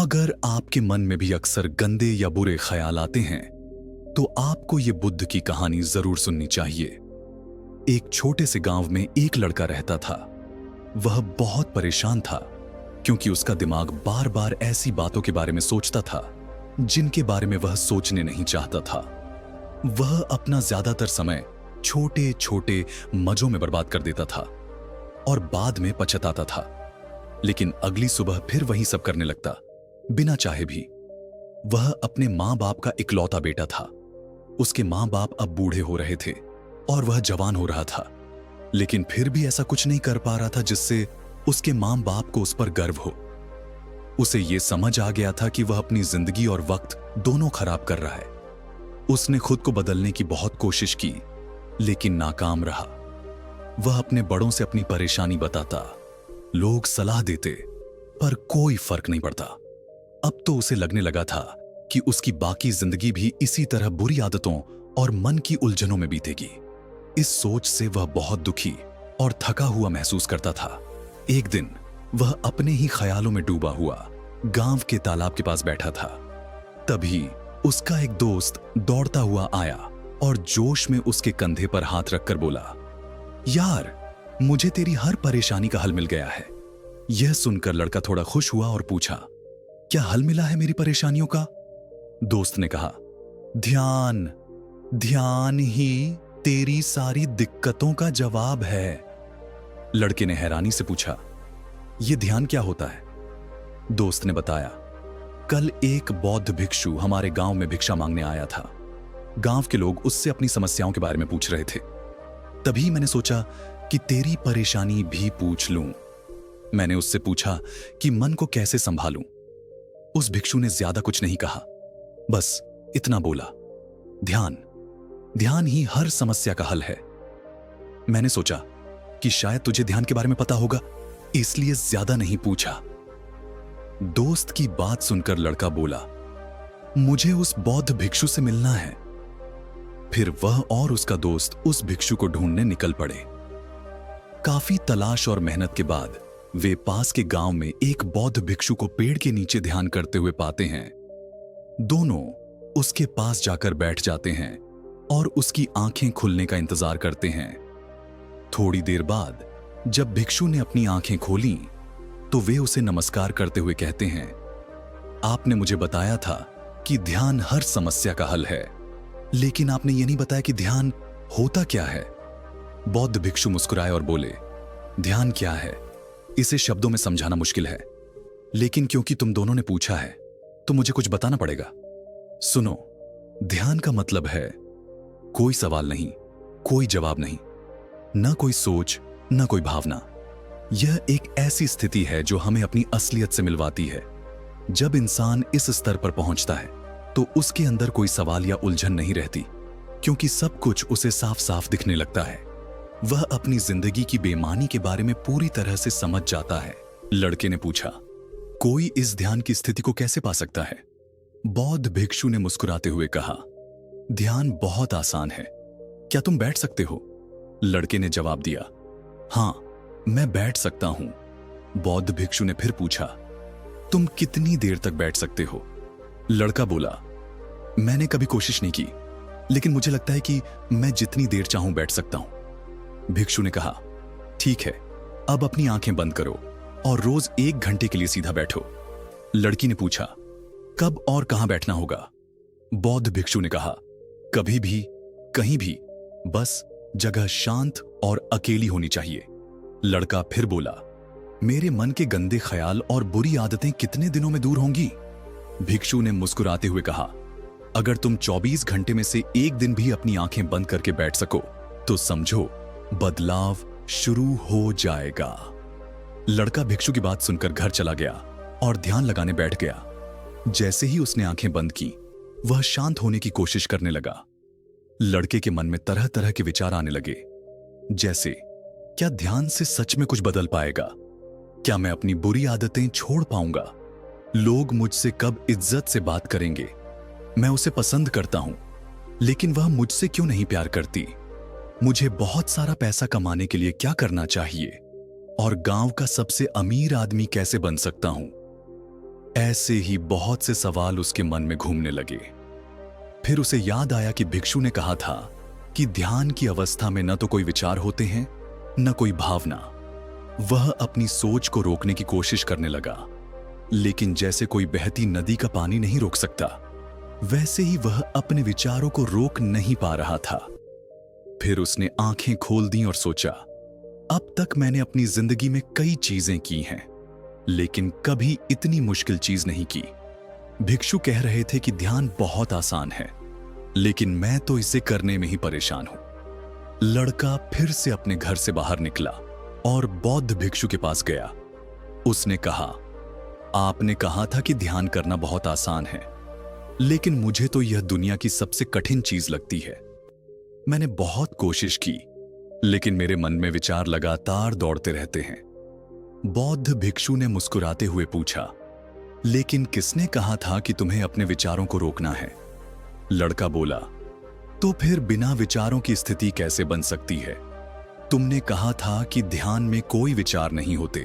अगर आपके मन में भी अक्सर गंदे या बुरे ख्याल आते हैं तो आपको ये बुद्ध की कहानी जरूर सुननी चाहिए। एक छोटे से गांव में एक लड़का रहता था। वह बहुत परेशान था क्योंकि उसका दिमाग बार बार ऐसी बातों के बारे में सोचता था जिनके बारे में वह सोचने नहीं चाहता था। वह अपना ज्यादातर समय छोटे छोटे मजों में बर्बाद कर देता था और बाद में पछताता था। लेकिन अगली सुबह फिर वही सब करने लगता बिना चाहे भी। वह अपने माँ बाप का इकलौता बेटा था। उसके माँ बाप अब बूढ़े हो रहे थे और वह जवान हो रहा था, लेकिन फिर भी ऐसा कुछ नहीं कर पा रहा था जिससे उसके माँ बाप को उस पर गर्व हो। उसे यह समझ आ गया था कि वह अपनी जिंदगी और वक्त दोनों खराब कर रहा है। उसने खुद को बदलने की बहुत कोशिश की लेकिन नाकाम रहा। वह अपने बड़ों से अपनी परेशानी बताता, लोग सलाह देते, पर कोई फर्क नहीं पड़ता। अब तो उसे लगने लगा था कि उसकी बाकी जिंदगी भी इसी तरह बुरी आदतों और मन की उलझनों में बीतेगी। इस सोच से वह बहुत दुखी और थका हुआ महसूस करता था। एक दिन वह अपने ही ख्यालों में डूबा हुआ गांव के तालाब के पास बैठा था। तभी उसका एक दोस्त दौड़ता हुआ आया और जोश में उसके कंधे पर हाथ रखकर बोला, यार, मुझे तेरी हर परेशानी का हल मिल गया है। यह सुनकर लड़का थोड़ा खुश हुआ और पूछा, क्या हल मिला है मेरी परेशानियों का? दोस्त ने कहा, ध्यान। ध्यान ही तेरी सारी दिक्कतों का जवाब है। लड़के ने हैरानी से पूछा, यह ध्यान क्या होता है? दोस्त ने बताया, कल एक बौद्ध भिक्षु हमारे गांव में भिक्षा मांगने आया था। गांव के लोग उससे अपनी समस्याओं के बारे में पूछ रहे थे। तभी मैंने सोचा कि तेरी परेशानी भी पूछ लूं। मैंने उससे पूछा कि मन को कैसे संभालूं। उस भिक्षु ने ज्यादा कुछ नहीं कहा, बस इतना बोला, ध्यान। ध्यान ही हर समस्या का हल है। मैंने सोचा कि शायद तुझे ध्यान के बारे में पता होगा, इसलिए ज्यादा नहीं पूछा। दोस्त की बात सुनकर लड़का बोला, मुझे उस बौद्ध भिक्षु से मिलना है। फिर वह और उसका दोस्त उस भिक्षु को ढूंढने निकल पड़े। काफी तलाश और मेहनत के बाद वे पास के गांव में एक बौद्ध भिक्षु को पेड़ के नीचे ध्यान करते हुए पाते हैं। दोनों उसके पास जाकर बैठ जाते हैं और उसकी आंखें खुलने का इंतजार करते हैं। थोड़ी देर बाद जब भिक्षु ने अपनी आंखें खोली तो वे उसे नमस्कार करते हुए कहते हैं, आपने मुझे बताया था कि ध्यान हर समस्या का हल है, लेकिन आपने ये नहीं बताया कि ध्यान होता क्या है। बौद्ध भिक्षु मुस्कुराए और बोले, ध्यान क्या है इसे शब्दों में समझाना मुश्किल है, लेकिन क्योंकि तुम दोनों ने पूछा है तो मुझे कुछ बताना पड़ेगा। सुनो, ध्यान का मतलब है कोई सवाल नहीं, कोई जवाब नहीं, ना कोई सोच, ना कोई भावना। यह एक ऐसी स्थिति है जो हमें अपनी असलियत से मिलवाती है। जब इंसान इस स्तर पर पहुंचता है तो उसके अंदर कोई सवाल या उलझन नहीं रहती, क्योंकि सब कुछ उसे साफ साफ दिखने लगता है। वह अपनी जिंदगी की बेमानी के बारे में पूरी तरह से समझ जाता है। लड़के ने पूछा, कोई इस ध्यान की स्थिति को कैसे पा सकता है? बौद्ध भिक्षु ने मुस्कुराते हुए कहा, ध्यान बहुत आसान है। क्या तुम बैठ सकते हो? लड़के ने जवाब दिया, हां, मैं बैठ सकता हूं। बौद्ध भिक्षु ने फिर पूछा, तुम कितनी देर तक बैठ सकते हो? लड़का बोला, मैंने कभी कोशिश नहीं की, लेकिन मुझे लगता है कि मैं जितनी देर चाहूं बैठ सकता हूं। भिक्षु ने कहा, ठीक है, अब अपनी आंखें बंद करो और रोज 1 घंटे के लिए सीधा बैठो। लड़की ने पूछा, कब और कहां बैठना होगा? बौद्ध भिक्षु ने कहा, कभी भी, कहीं भी, बस जगह शांत और अकेली होनी चाहिए। लड़का फिर बोला, मेरे मन के गंदे ख्याल और बुरी आदतें कितने दिनों में दूर होंगी? भिक्षु ने मुस्कुराते हुए कहा, अगर तुम 24 घंटे में से एक दिन भी अपनी आंखें बंद करके बैठ सको तो समझो बदलाव शुरू हो जाएगा। लड़का भिक्षु की बात सुनकर घर चला गया और ध्यान लगाने बैठ गया। जैसे ही उसने आंखें बंद की, वह शांत होने की कोशिश करने लगा। लड़के के मन में तरह तरह के विचार आने लगे, जैसे क्या ध्यान से सच में कुछ बदल पाएगा? क्या मैं अपनी बुरी आदतें छोड़ पाऊंगा? लोग मुझसे कब इज्जत से बात करेंगे? मैं उसे पसंद करता हूं, लेकिन वह मुझसे क्यों नहीं प्यार करती? मुझे बहुत सारा पैसा कमाने के लिए क्या करना चाहिए? और गांव का सबसे अमीर आदमी कैसे बन सकता हूं? ऐसे ही बहुत से सवाल उसके मन में घूमने लगे। फिर उसे याद आया कि भिक्षु ने कहा था कि ध्यान की अवस्था में न तो कोई विचार होते हैं, न कोई भावना। वह अपनी सोच को रोकने की कोशिश करने लगा, लेकिन जैसे कोई बहती नदी का पानी नहीं रोक सकता, वैसे ही वह अपने विचारों को रोक नहीं पा रहा था। फिर उसने आंखें खोल दी और सोचा, अब तक मैंने अपनी जिंदगी में कई चीजें की हैं, लेकिन कभी इतनी मुश्किल चीज नहीं की। भिक्षु कह रहे थे कि ध्यान बहुत आसान है, लेकिन मैं तो इसे करने में ही परेशान हूं। लड़का फिर से अपने घर से बाहर निकला और बौद्ध भिक्षु के पास गया। उसने कहा, आपने कहा था कि ध्यान करना बहुत आसान है, लेकिन मुझे तो यह दुनिया की सबसे कठिन चीज लगती है। मैंने बहुत कोशिश की, लेकिन मेरे मन में विचार लगातार दौड़ते रहते हैं। बौद्ध भिक्षु ने मुस्कुराते हुए पूछा, लेकिन किसने कहा था कि तुम्हें अपने विचारों को रोकना है? लड़का बोला, तो फिर बिना विचारों की स्थिति कैसे बन सकती है? तुमने कहा था कि ध्यान में कोई विचार नहीं होते,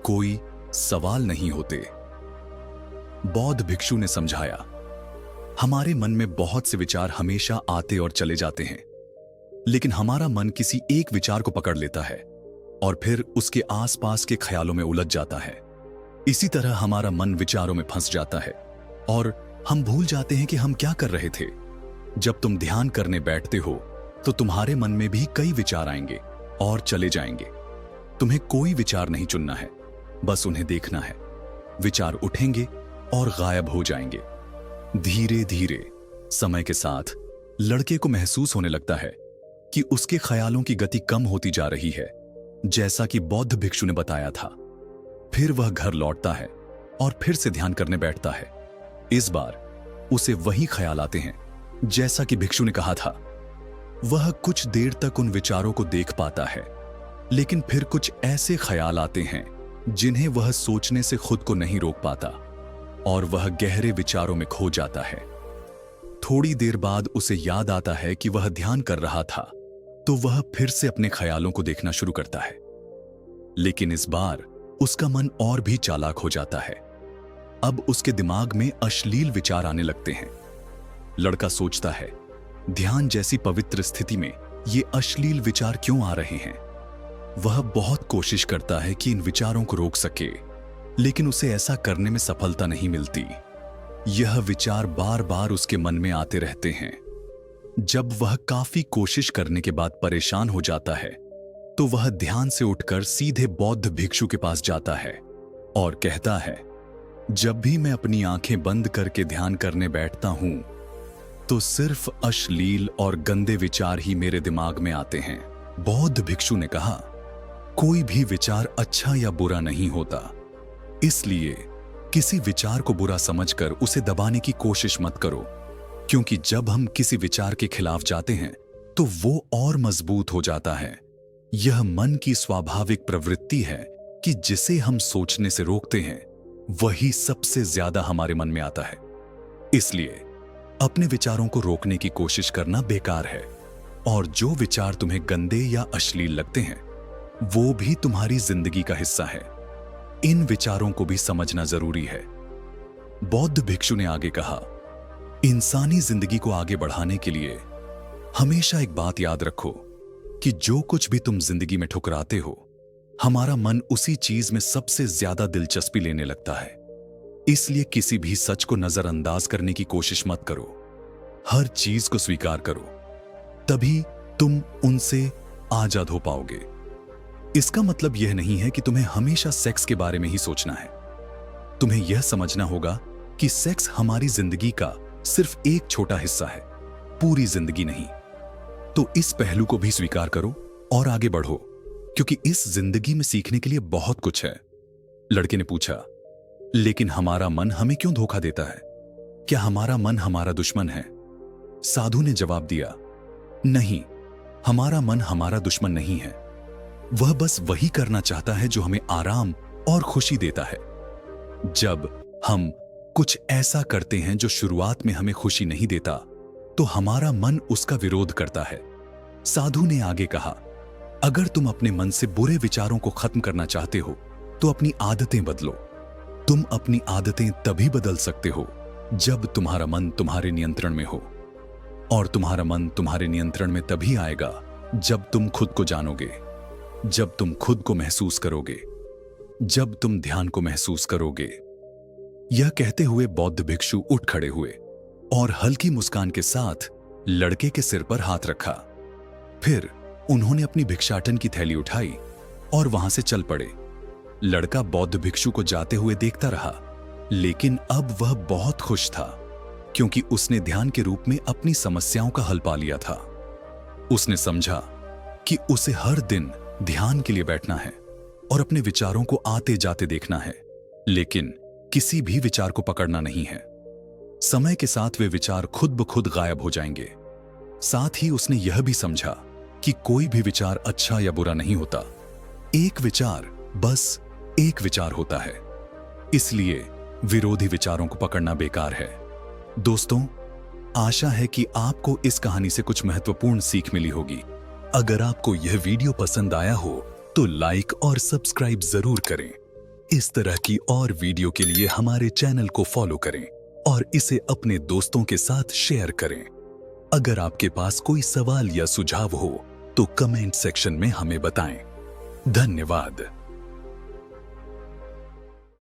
कोई सवाल नहीं होते। बौद्ध भिक्षु ने समझाया, हमारे मन में बहुत से विचार हमेशा आते और चले जाते हैं, लेकिन हमारा मन किसी एक विचार को पकड़ लेता है और फिर उसके आसपास के ख्यालों में उलझ जाता है। इसी तरह हमारा मन विचारों में फंस जाता है और हम भूल जाते हैं कि हम क्या कर रहे थे। जब तुम ध्यान करने बैठते हो तो तुम्हारे मन में भी कई विचार आएंगे और चले जाएंगे। तुम्हें कोई विचार नहीं चुनना है, बस उन्हें देखना है। विचार उठेंगे और गायब हो जाएंगे। धीरे धीरे समय के साथ लड़के को महसूस होने लगता है कि उसके ख्यालों की गति कम होती जा रही है, जैसा कि बौद्ध भिक्षु ने बताया था। फिर वह घर लौटता है और फिर से ध्यान करने बैठता है। इस बार उसे वही ख्याल आते हैं जैसा कि भिक्षु ने कहा था। वह कुछ देर तक उन विचारों को देख पाता है, लेकिन फिर कुछ ऐसे ख्याल आते हैं जिन्हें वह सोचने से खुद को नहीं रोक पाता और वह गहरे विचारों में खो जाता है। थोड़ी देर बाद उसे याद आता है कि वह ध्यान कर रहा था, तो वह फिर से अपने ख्यालों को देखना शुरू करता है, लेकिन इस बार उसका मन और भी चालाक हो जाता है। अब उसके दिमाग में अश्लील विचार आने लगते हैं। लड़का सोचता है, ध्यान जैसी पवित्र स्थिति में ये अश्लील विचार क्यों आ रहे हैं? वह बहुत कोशिश करता है कि इन विचारों को रोक सके, लेकिन उसे ऐसा करने में सफलता नहीं मिलती। यह विचार बार बार उसके मन में आते रहते हैं। जब वह काफी कोशिश करने के बाद परेशान हो जाता है, तो वह ध्यान से उठकर सीधे बौद्ध भिक्षु के पास जाता है और कहता है, जब भी मैं अपनी आंखें बंद करके ध्यान करने बैठता हूं, तो सिर्फ अश्लील और गंदे विचार ही मेरे दिमाग में आते हैं। बौद्ध भिक्षु ने कहा, कोई भी विचार अच्छा या बुरा नहीं होता, इसलिए किसी विचार को बुरा समझकर उसे दबाने की कोशिश मत करो, क्योंकि जब हम किसी विचार के खिलाफ जाते हैं तो वो और मजबूत हो जाता है। यह मन की स्वाभाविक प्रवृत्ति है कि जिसे हम सोचने से रोकते हैं, वही सबसे ज्यादा हमारे मन में आता है। इसलिए अपने विचारों को रोकने की कोशिश करना बेकार है, और जो विचार तुम्हें गंदे या अश्लील लगते हैं, वो भी तुम्हारी जिंदगी का हिस्सा है। इन विचारों को भी समझना जरूरी है। बौद्ध भिक्षु ने आगे कहा, इंसानी जिंदगी को आगे बढ़ाने के लिए हमेशा एक बात याद रखो कि जो कुछ भी तुम जिंदगी में ठुकराते हो, हमारा मन उसी चीज में सबसे ज्यादा दिलचस्पी लेने लगता है। इसलिए किसी भी सच को नजरअंदाज करने की कोशिश मत करो। हर चीज को स्वीकार करो, तभी तुम उनसे आजाद हो पाओगे। इसका मतलब यह नहीं है कि तुम्हें हमेशा सेक्स के बारे में ही सोचना है। तुम्हें यह समझना होगा कि सेक्स हमारी जिंदगी का सिर्फ एक छोटा हिस्सा है, पूरी जिंदगी नहीं। तो इस पहलू को भी स्वीकार करो और आगे बढ़ो, क्योंकि इस जिंदगी में सीखने के लिए बहुत कुछ है। लड़के ने पूछा, लेकिन हमारा मन हमें क्यों धोखा देता है? क्या हमारा मन हमारा दुश्मन है? साधु ने जवाब दिया, नहीं, हमारा मन हमारा दुश्मन नहीं है। वह बस वही करना चाहता है जो हमें आराम और खुशी देता है। जब हम कुछ ऐसा करते हैं जो शुरुआत में हमें खुशी नहीं देता, तो हमारा मन उसका विरोध करता है। साधु ने आगे कहा, अगर तुम अपने मन से बुरे विचारों को खत्म करना चाहते हो, तो अपनी आदतें बदलो। तुम अपनी आदतें तभी बदल सकते हो जब तुम्हारा मन तुम्हारे नियंत्रण में हो, और तुम्हारा मन तुम्हारे नियंत्रण में तभी आएगा जब तुम खुद को जानोगे, जब तुम खुद को महसूस करोगे, जब तुम ध्यान को महसूस करोगे। यह कहते हुए बौद्ध भिक्षु उठ खड़े हुए और हल्की मुस्कान के साथ लड़के के सिर पर हाथ रखा। फिर उन्होंने अपनी भिक्षाटन की थैली उठाई और वहां से चल पड़े। लड़का बौद्ध भिक्षु को जाते हुए देखता रहा, लेकिन अब वह बहुत खुश था क्योंकि उसने ध्यान के रूप में अपनी समस्याओं का हल पा लिया था। उसने समझा कि उसे हर दिन ध्यान के लिए बैठना है और अपने विचारों को आते जाते देखना है, लेकिन किसी भी विचार को पकड़ना नहीं है। समय के साथ वे विचार खुद ब खुद गायब हो जाएंगे। साथ ही उसने यह भी समझा कि कोई भी विचार अच्छा या बुरा नहीं होता। एक विचार बस एक विचार होता है, इसलिए विरोधी विचारों को पकड़ना बेकार है। दोस्तों, आशा है कि आपको इस कहानी से कुछ महत्वपूर्ण सीख मिली होगी। अगर आपको यह वीडियो पसंद आया हो तो लाइक और सब्सक्राइब जरूर करें। इस तरह की और वीडियो के लिए हमारे चैनल को फॉलो करें और इसे अपने दोस्तों के साथ शेयर करें। अगर आपके पास कोई सवाल या सुझाव हो तो कमेंट सेक्शन में हमें बताएं। धन्यवाद।